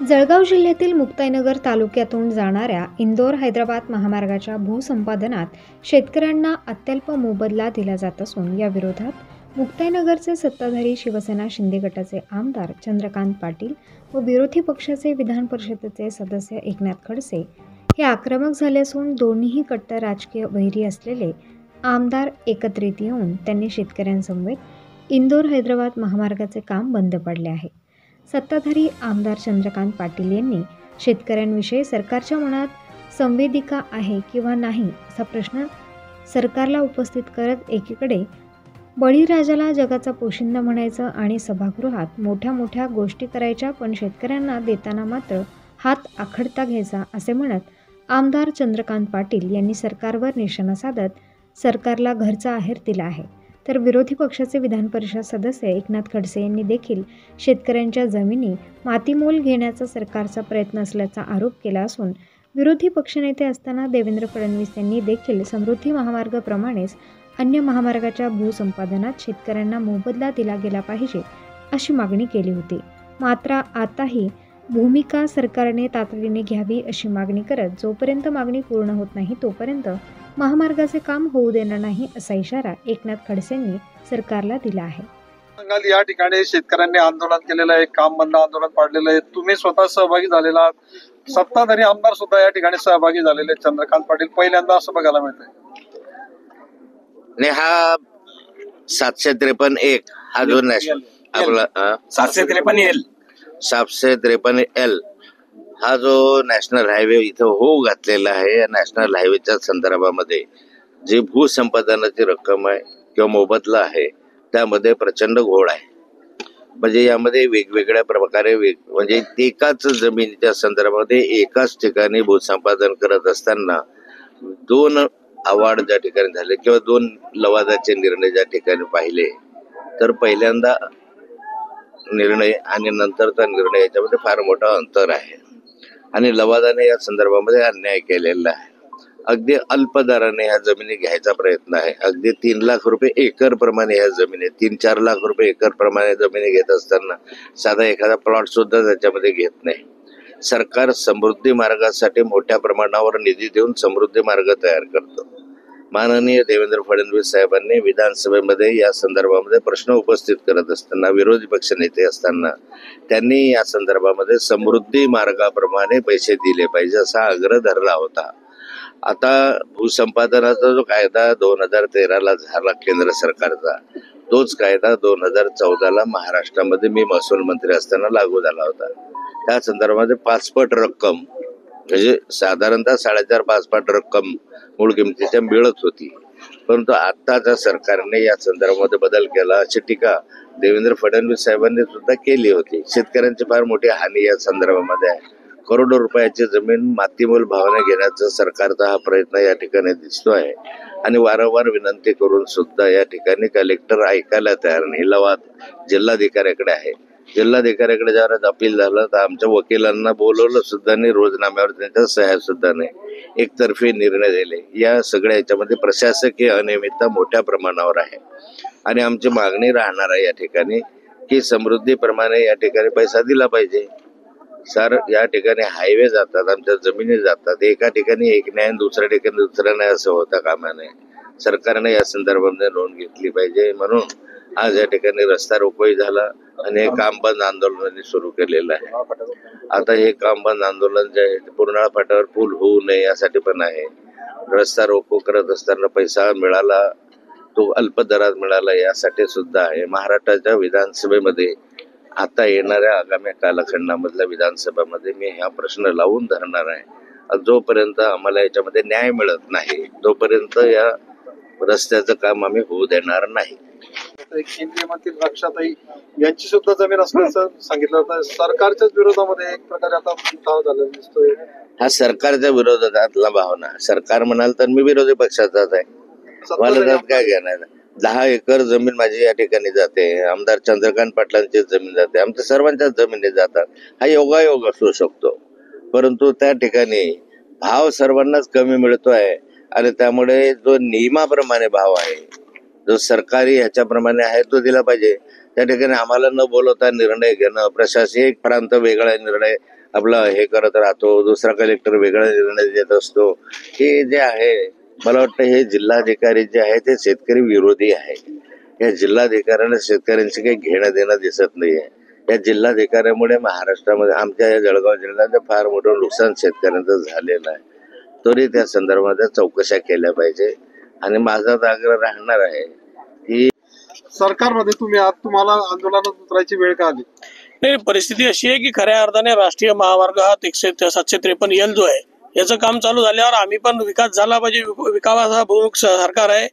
जळगाव जिल्ह्यातील मुक्ताईनगर तालुक्यातून जाणाऱ्या इंदोर-हैदराबाद महामार्गाच्या भूसंपादनात शेतकऱ्यांना अत्यल्प मोबदला दिला जात असून या विरोधात मुक्ताईनगरचे सत्ताधारी शिवसेना शिंदे गटाचे आमदार चंद्रकांत पाटील व विरोधी पक्षाचे विधान परिषदेचे सदस्य एकनाथ खडसे हे आक्रमक झाले असून दोन्हीही कट्टर राजकीय वैरी असलेले आमदार एकत्रित येऊन त्यांनी शेतकऱ्यांसमवेत इंदोर-हैदराबाद महामार्गाचे काम बंद पाडले आहे. सत्ताधारी आमदार चंद्रकांत पाटील यांनी शेतकऱ्यांविषयी सरकारच्या मनात संवेदिका आहे किंवा नाही असा प्रश्न सरकारला उपस्थित करत एकीकडे बळीराजाला जगाचा पोशिंदा म्हणायचं आणि सभागृहात मोठ्या मोठ्या गोष्टी करायच्या पण शेतकऱ्यांना देताना मात्र हात आखडता घ्यायचा असे म्हणत आमदार चंद्रकांत पाटील यांनी सरकारवर निशाणा साधत सरकारला घरचा आहेर दिला आहे. तर विरोधी पक्षाचे विधान परिषद सदस्य एकनाथ खडसे यांनी देखील शेतकऱ्यांच्या जमिनी मातीमोल घेण्याचा सरकारचा प्रयत्न असल्याचा आरोप केला असून विरोधी पक्षनेते असताना देवेंद्र फडणवीस यांनी देखील समृद्धी महामार्गाप्रमाणेच अन्य महामार्गाच्या भूसंपादनात शेतकऱ्यांना मोबदला दिला गेला पाहिजे अशी मागणी केली होती. मात्र आताही भूमिका सरकारने तातडीने घ्यावी अशी मागणी करत जोपर्यंत मागणी पूर्ण होत नाही तोपर्यंत महामार्गाचे काम होऊ देणार नाही असा इशारा एकनाथ खडसेंनी सरकारला दिला आहे. या ठिकाणी शेतकऱ्यांनी आंदोलन केलेलं आहे, काम बंद आंदोलन पाडलेलं आहे. तुम्ही स्वतः सहभागी झालेला आहात, सत्ताधारी आमदार सुद्धा या ठिकाणी सहभागी झालेले चंद्रकांत पाटील पहिल्यांदा असं बघायला मिळतंय. आणि हा 753 हा जो नॅशनल आपला 753L हा जो नॅशनल हायवे इथं होऊ घातलेला आहे. या नॅशनल हायवेच्या संदर्भामध्ये जी भूसंपादनाची रक्कम आहे किंवा मोबदला आहे त्यामध्ये प्रचंड घोळ आहे. म्हणजे यामध्ये वेगवेगळ्या प्रकारे म्हणजे एकाच जमिनीच्या संदर्भामध्ये एकाच ठिकाणी भूसंपादन करत असताना 2 अवॉर्ड ज्या ठिकाणी झाले किंवा 2 लवादाचे निर्णय ज्या ठिकाणी पाहिले तर पहिल्यांदा निर्णय आणि नंतरचा निर्णय याच्यामध्ये फार मोठा अंतर आहे आणि लवादाने या संदर्भामध्ये अन्याय केलेला आहे. अगदी अल्प दराने ह्या जमिनी घ्यायचा प्रयत्न आहे. अगदी 3 लाख रुपये एकर प्रमाणे ह्या जमिनी 3-4 लाख रुपये एकर प्रमाणे जमिनी घेत असताना साधा एखादा प्लॉट सुद्धा त्याच्यामध्ये घेत नाही. सरकार समृद्धी मार्गासाठी मोठ्या प्रमाणावर निधी देऊन समृद्धी मार्ग तयार करतो. माननीय देवेंद्र फडणवीस साहेबांनी विधानसभेमध्ये या संदर्भामध्ये प्रश्न उपस्थित करत असताना विरोधी पक्ष नेते असताना त्यांनी या संदर्भामध्ये समृद्धी मार्गाप्रमाणे पैसे दिले पाहिजे असा आग्रह धरला होता. आता भूसंपादनाचा जो कायदा 2013ला झाला केंद्र सरकारचा, तोच कायदा 2014ला महाराष्ट्रामध्ये मी महसूल मंत्री असताना लागू झाला होता. त्या संदर्भामध्ये 5 पट रक्कम म्हणजे साधारणतः 4.5-5 पट रक्कम मूळ किमतीच्या मिळत होती. परंतु आताच्या सरकारने या संदर्भामध्ये बदल केला अशी टीका देवेंद्र फडणवीस साहेबांनी सुद्धा केली होती. शेतकऱ्यांची फार मोठी हानी या संदर्भामध्ये आहे. करोडो रुपयाची जमीन मातीमोल भावाने घेण्याचा सरकारचा हा प्रयत्न या ठिकाणी दिसतो आहे आणि वारंवार विनंती करून सुद्धा या ठिकाणी कलेक्टर ऐकायला तयार नाही. लवाद जिल्हाधिकाऱ्याकडे आहे. जिल्हाधिकाऱ्याकडे ज्यावेळेस अपील झालं तर आमच्या वकिलांना बोलवलं सुद्धा नाही, रोजनाम्यावर त्यांच्या सह्या सुद्धा नाही, एकतर्फी निर्णय दिले. या सगळ्या याच्यामध्ये प्रशासकीय अनियमितता मोठ्या प्रमाणावर आहे आणि आमची मागणी राहणार आहे या ठिकाणी की समृद्धीप्रमाणे या ठिकाणी पैसा दिला पाहिजे. सर या ठिकाणी हायवे जातात, आमच्या जमिनी जातात, एका ठिकाणी एक न्याय दुसऱ्या ठिकाणी दुसरा न्याय असं होता कामा नये. सरकारने या संदर्भामध्ये नोंद घेतली पाहिजे. म्हणून आज या ठिकाणी रस्ता रोकोही झाला आणि हे काम बंद आंदोलनाने सुरू केलेलं आहे. आता हे काम बंद आंदोलन जे आहे पूर्णाळा फाट्यावर पूल होऊ नये यासाठी पण आहे. रस्ता रोको करत असताना पैसा मिळाला तो अल्प दरात मिळाला यासाठी सुद्धा आहे. महाराष्ट्राच्या विधानसभेमध्ये आता येणाऱ्या आगामी कालखंडामधल्या विधानसभामध्ये मी हा प्रश्न लावून धरणार आहे. जोपर्यंत आम्हाला याच्यामध्ये न्याय मिळत नाही तोपर्यंत या रस्त्याचं काम आम्ही होऊ देणार नाही. केंद्रीय मंत्री रक्षाताई यांची सुद्धा जमीन असल्याचं सांगितलं होतं. सरकारच्याच विरोधामध्ये एक प्रकारे आता उठाव झालेला दिसतोय. हा सरकारच्या विरोधातला भावना. सरकार म्हणाल तर मी विरोधी पक्षाचाच आहे. मला त्यात काय घेणार. 10 एकर जमीन माझी या ठिकाणी जाते. आमदार चंद्रकांत पाटलांची जमीन जाते. आमच्या सर्वांच्याच जमिनी जातात. हा योगायोग असू शकतो परंतु त्या ठिकाणी भाव सर्वांनाच कमी मिळतोय आणि त्यामुळे जो नियमाप्रमाणे भाव आहे जो सरकारी ह्याच्याप्रमाणे आहे तो दिला पाहिजे. त्या ठिकाणी आम्हाला न बोलवता निर्णय घेणं, प्रशासकीय प्रांत वेगळा निर्णय आपला हे करत राहतो, दुसरा कलेक्टर वेगळा निर्णय देत असतो. हे जे आहे, मला वाटतं हे जिल्हाधिकारी जे आहे ते शेतकरी विरोधी आहे. या जिल्हाधिकाऱ्यांना शेतकऱ्यांशी काही घेणं देणं दिसत नाहीये. या जिल्हाधिकाऱ्यामुळे महाराष्ट्रामध्ये आमच्या या जळगाव जिल्ह्यात फार मोठं नुकसान शेतकऱ्यांचं झालेलं आहे. तरी त्या संदर्भात चौकशा केल्या पाहिजे. आणि माझा आग्रह राहणार आहे की सरकारमध्ये तुम्ही आहात, तुम्हाला आंदोलनात उतरायची वेळ का आली? नाही, परिस्थिती अशी आहे की खऱ्या अर्थाने राष्ट्रीय महामार्ग हा 753L जो आहे याचं काम चालू झाल्यावर आम्ही पण विकास झाला पाहिजे. विकासाचा भूमुख सरकार आहे.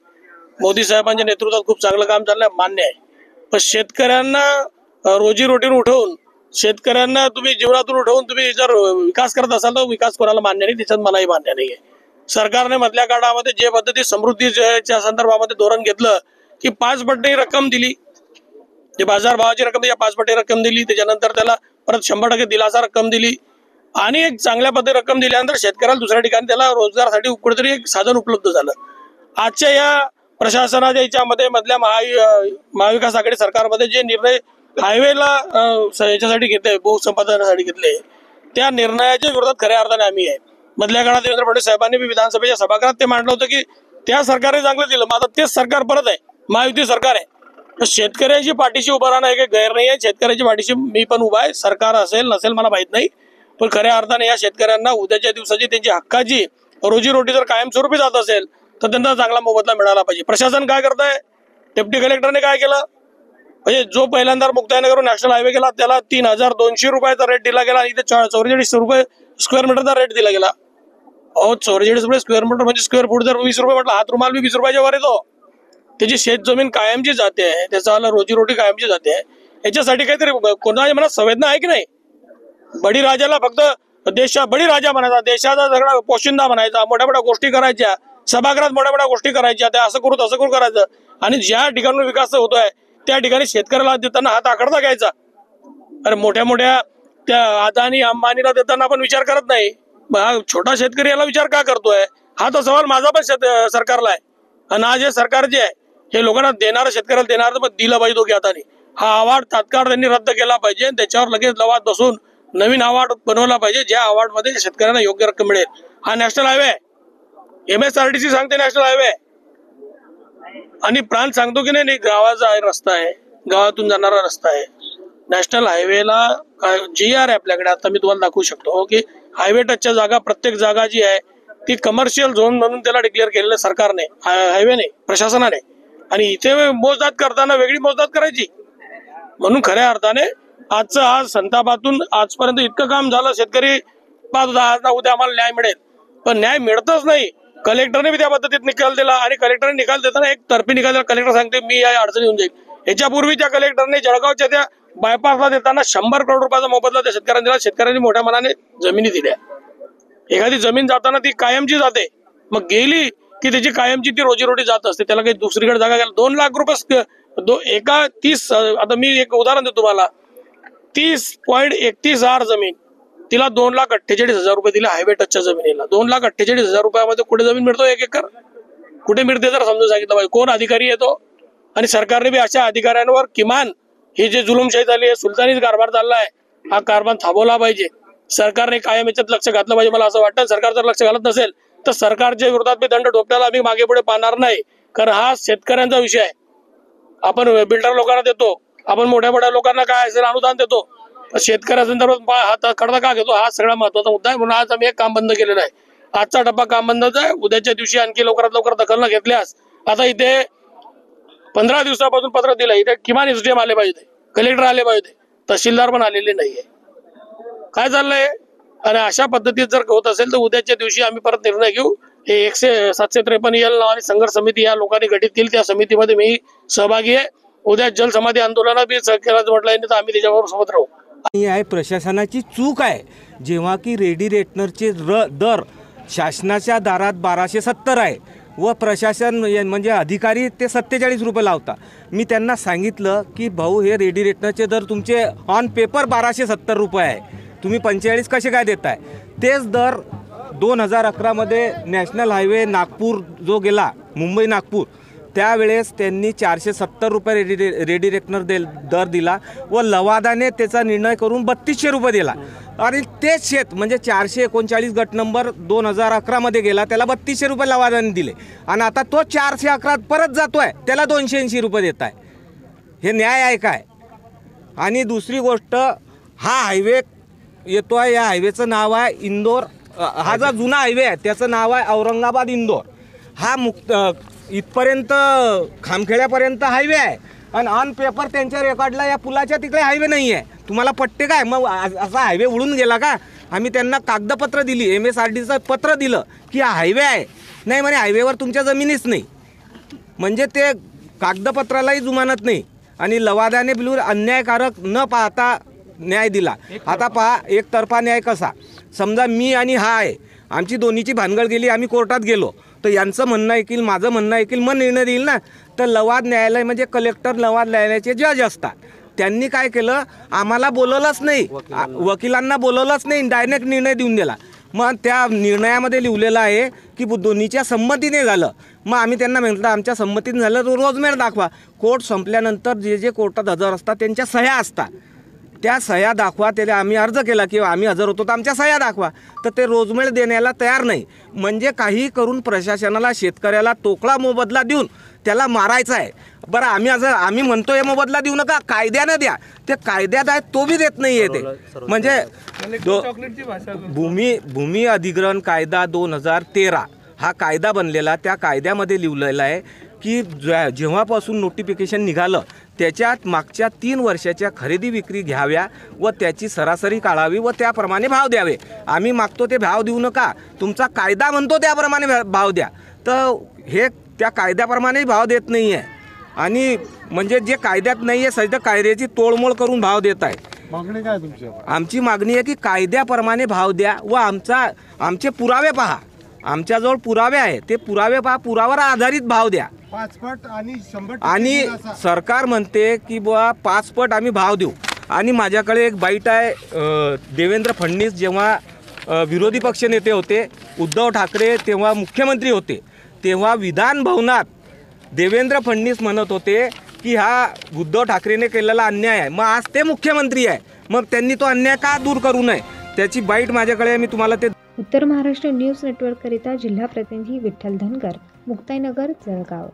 मोदी साहेबांच्या नेतृत्वात खूप चांगलं काम चाललंय, मान्य आहे. पण शेतकऱ्यांना रोजीरोटीन उठवून, शेतकऱ्यांना तुम्ही जीवनातून उठवून तुम्ही जर विकास करत असाल तर विकास कोणाला मान्य नाही, त्याच्यात मलाही मान्य नाही आहे. सरकारने मधल्या काळामध्ये जे पद्धती समृद्धीच्या संदर्भामध्ये धोरण घेतलं की 5 पटी रक्कम दिली, जे बाजारभावाची रक्कम या 5 पटी रक्कम दिली, त्याच्यानंतर त्याला परत 100% दिलासा रक्कम दिली आणि एक चांगल्या पद्धती रक्कम दिल्यानंतर शेतकऱ्याला दुसऱ्या ठिकाणी त्याला रोजगारासाठी कुठेतरी एक साधन उपलब्ध झालं. आजच्या या प्रशासनाच्या याच्यामध्ये मधल्या महाविकास आघाडी सरकारमध्ये जे निर्णय हायवेला याच्यासाठी घेतले, भूसंपादनासाठी घेतले, त्या निर्णयाच्या विरोधात खऱ्या अर्थाने आम्ही आहे. मधल्या काळात देवेंद्र फडणवीस साहेबांनी विधानसभेच्या सभागृहात ते मांडलं होतं की त्या सरकारने चांगलं दिलं, माझं तेच सरकार परत आहे, महायुती सरकार आहे. तर शेतकऱ्याची पाठीशी उभं राहणं हे काही गैर नाही आहे. शेतकऱ्याची पाठीशी मी पण उभा आहे. सरकार असेल नसेल मला माहित नाही, पण खऱ्या अर्थाने या शेतकऱ्यांना उद्याच्या दिवसाची त्यांची हक्काची रोजीरोटी जर कायमस्वरूपी जात असेल तर त्यांना चांगला मोबदला मिळाला पाहिजे. प्रशासन काय करत आहे? डेप्टी कलेक्टरने काय केलं? म्हणजे जो पहिल्यांदा मुक्ताईनगरवरून नॅशनल हायवे गेला त्याला 3200 रुपयाचा रेट दिला गेला आणि इथे 44 रुपये स्क्वेअर मीटरचा रेट दिला गेला. 44 रुपये स्क्वेअर मीटर म्हणजे स्क्वेअर फूट जर 20 रुपये म्हटलं, हात रुमाल बी 20 रुपयाच्या वर येतो. त्याची शेत जमीन कायमची जाते आहे, त्याचा रोजीरोटी कायमची जाते आहे. याच्यासाठी काहीतरी कोणाच्या मनात संवेदना आहे की नाही? बळीराजाला फक्त बळीराजा म्हणायचा, देशाचा सगळा पोशिंदा म्हणायचा, मोठ्या मोठ्या गोष्टी करायच्या, सभागृहात मोठ्या मोठ्या गोष्टी करायच्या, त्या असं करू तसं करू करायचं. आणि ज्या ठिकाणी विकास होतोय त्या ठिकाणी शेतकऱ्याला देताना हात आखडता घ्यायचा. अरे मोठ्या मोठ्या त्या अदानी अंबानीला देताना आपण विचार करत नाही, हा छोटा शेतकरी याला विचार का करतोय? हा तर सवाल माझा पण सरकारला आहे. आणि आज हे सरकार जे आहे हे लोकांना देणारं, शेतकऱ्याला देणारं पण दिलं पाहिजे दोघी हाताने. हा अवॉर्ड तात्काळ त्यांनी रद्द केला पाहिजे, त्याच्यावर लगेच लवाद बसून नवीन अवॉर्ड बनवला पाहिजे, ज्या अवॉर्ड मध्ये शेतकऱ्यांना योग्य रक्कम मिळेल. हा नॅशनल हायवे आहे, MSRTC सांगते नॅशनल हायवे आहे, आणि प्रांत सांगतो की नाही गावाचा रस्ता आहे, गावातून जाणारा रस्ता आहे. नॅशनल हायवेला GR आहे आपल्याकडे, आता मी तुम्हाला दाखवू शकतो की हायवे टचच्या जागा, प्रत्येक जागा जी आहे ती कमर्शियल झोन म्हणून त्याला डिक्लेअर केलेलं सरकारने, हायवेने, प्रशासनाने. आणि इथे मोजदाद करताना वेगळी मोजदाद करायची. म्हणून खऱ्या अर्थाने आजचं आज संतापातून आजपर्यंत इतकं काम झालं, शेतकरी पाहत होता आज ना उद्या आम्हाला न्याय मिळेल, पण न्याय मिळतच नाही. कलेक्टरने बी त्या पद्धतीत निकाल दिला आणि कलेक्टरने निकाल देताना एक तर्फी निकाल दिला. कलेक्टर सांगते मी या अडचणी येऊन जाईल. याच्यापूर्वी त्या कलेक्टरने जळगावच्या त्या बायपासला देताना 100 करोड रुपयाचा मोबदला त्या शेतकऱ्यांना दिला. शेतकऱ्यांनी मोठ्या मनाने जमिनी दिल्या. एखादी जमीन जाताना ती कायमची जाते, मग गेली की त्याची कायमची ती रोजीरोटी जात असते, त्याला काही दुसरीकडे जागा घ्यायला 2 लाख रुपये एका 30, आता मी एक उदाहरण देतो तुम्हाला, 30.31 जमीन, तिला 2,48,000 रुपये दिले हायवे टचच्या जमिनीला. 2,48,000 रुपयामध्ये कुठे जमीन मिळतो? 1 एकर कुठे मिळते जर समजून सांगितलं पाहिजे. कोण अधिकारी येतो? आणि सरकारने बी अशा अधिकाऱ्यांवर किमान ही जे जुलुमशाही झाली आहे, सुलतानीच कारभार चालला आहे, हा कारभार थांबवला पाहिजे. सरकारने कायम याच्यात लक्ष घातलं पाहिजे. मला असं वाटतं सरकार जर लक्ष घालत नसेल तर सरकारच्या विरोधात मी दंड ठोकण्याला आम्ही मागे पुढे पाहणार नाही, कारण हा शेतकऱ्यांचा विषय आहे. आपण बिल्डर लोकांना देतो, आपण मोठ्या मोठ्या लोकांना काय असेल अनुदान देतो, शेतकऱ्या संदर्भात हात कडता का घेतो? हा सगळा महत्वाचा मुद्दा आहे. म्हणून आज आम्ही एक काम बंद केलेलं आहे. आजचा डब्बा काम बंदच आहे. उद्याच्या दिवशी आणखी लवकरात लवकर दखल न घेतल्यास, आता इथे 15 दिवसापासून पत्र दिलं, इथे किमान SDM आले पाहिजे, कलेक्टर आले पाहिजे, तहसीलदार पण आलेले नाहीये. काय चाललंय? आणि अशा पद्धतीत जर होत असेल तर उद्याच्या दिवशी आम्ही परत निर्णय घेऊ. हे 753L नावाने संघर्ष समिती या लोकांनी गठीत केली, त्या समितीमध्ये मी सहभागी आहे. उद्या जलसमाधी आंदोलनात बी सहकार्याचं म्हटलंय तर आम्ही त्याच्यावर सोबत राहू. ही आहे प्रशासनाची चूक आहे. जेव्हा की रेडिएटरचे दर शासनाच्या दारात 1270 आहे व प्रशासन म्हणजे अधिकारी ते 47 रुपये लावता. मी त्यांना सांगितलं की भाऊ हे रेडिएटरचे दर तुमचे ऑन पेपर 1270 रुपये आहे, तुम्ही 45 कसे काय देताय? तेच दर 2011 मध्ये नॅशनल हायवे नागपूर जो गेला, मुंबई नागपूर, त्यावेळेस त्यांनी 470 रुपये रेडी रेकनर दर दिला व लवादाने त्याचा निर्णय करून 3200 रुपये दिला. आणि तेच शेत म्हणजे 439 गट नंबर 2011 गेला, त्याला 3200 रुपये लवादाने दिले आणि आता तो 411 परत जातोय, त्याला 280 रुपये देत आहे. हे न्याय आहे काय? आणि दुसरी गोष्ट, हा हायवे येतो आहे, या हायवेचं नाव आहे इंदोर. हा जो जुना हायवे आहे त्याचं नाव आहे औरंगाबाद इंदोर. हा इथपर्यंत खामखेड्यापर्यंत हायवे आहे आणि ऑन पेपर त्यांच्या रेकॉर्डला या पुलाच्या तिकडे हायवे नाही आहे. तुम्हाला पट्टे काय? मग असा हायवे उडून गेला का? आम्ही त्यांना कागदपत्र दिली, MSRDचं पत्र दिलं की हा हायवे आहे. नाही म्हणे हायवेवर तुमच्या जमिनीच नाही. म्हणजे ते कागदपत्रालाही जुमानत नाही. आणि लवादाने बिलकुल अन्यायकारक न पाहता न्याय दिला. आता पहा एकतर्फा न्याय कसा. समजा मी आणि हा आहे, आमची दोन्हीची भानगड गेली, आम्ही कोर्टात गेलो तर यांचं म्हणणं ऐकील, माझं म्हणणं ऐकील, मग निर्णय देईल ना. तर लवाद न्यायालय म्हणजे कलेक्टर लवाद न्यायालयाचे जज असतात. त्यांनी काय केलं, आम्हाला बोलवलंच नाही, वकिलांना बोलवलंच नाही, डायरेक्ट निर्णय देऊन दिला. मग त्या निर्णयामध्ये लिहिलेलं आहे की दोन्हीच्या संमतीने झालं. मग आम्ही त्यांना म्हटलं आमच्या संमतीने झालं तर रोजमेर दाखवा. कोर्ट संपल्यानंतर जे जे कोर्टात हजर असतात त्यांच्या सह्या असतात, त्या सह्या दाखवा. त्याला आम्ही अर्ज केला की आम्ही हजर होतो तर आमच्या सह्या दाखवा, तर ते रोजमेळ देण्याला तयार नाही. म्हणजे काही करून प्रशासनाला शेतकऱ्याला तोकळा मोबदला देऊन त्याला मारायचा आहे. बरं आम्ही म्हणतोय मोबदला देऊ नका, कायद्यानं द्या. ते कायद्यात आहे तो बी देत नाही आहे ते. म्हणजे भूमी अधिग्रहण कायदा 2013 हा कायदा बनलेला, त्या कायद्यामध्ये लिहिलेला आहे की जेव्हापासून नोटिफिकेशन निघालं त्याच्यात मागच्या 3 वर्षाच्या खरेदी विक्री घ्याव्या व त्याची सरासरी काढावी व त्याप्रमाणे भाव द्यावे. आम्ही मागतो ते भाव देऊ नका, तुमचा कायदा म्हणतो त्याप्रमाणे भाव द्या. तर हे त्या कायद्याप्रमाणे भाव देत नाही आहे. आणि म्हणजे जे कायद्यात नाही आहे सध्या कायद्याची तोडमोड करून भाव देत आहे. मागणी काय तुमची? आमची मागणी आहे की कायद्याप्रमाणे भाव द्या व आमचे पुरावे पहा. आमच्याजवळ पुरावे आहे, ते पुरावे पहा, पुराव्यावर आधारित भाव द्या. 5 पट आणि 100 आणि सरकार म्हणते की बुवा 5 पट आम्ही भाव देऊ. आणि माझ्याकडे एक बाईट आहे, देवेंद्र फडणवीस जेव्हा विरोधी पक्षनेते होते, उद्धव ठाकरे तेव्हा मुख्यमंत्री होते, तेव्हा विधान भवनात देवेंद्र फडणवीस म्हणत होते की हा उद्धव ठाकरेने केलेला अन्याय आहे. मग आज ते मुख्यमंत्री आहे, मग त्यांनी तो अन्याय का दूर करू नये? त्याची बाईट माझ्याकडे आहे, मी तुम्हाला ते. उत्तर महाराष्ट्र न्यूज नेटवर्ककरिता जिल्हा प्रतिनिधी विठ्ठल धनगर, मुक्ताईनगर, जळगाव.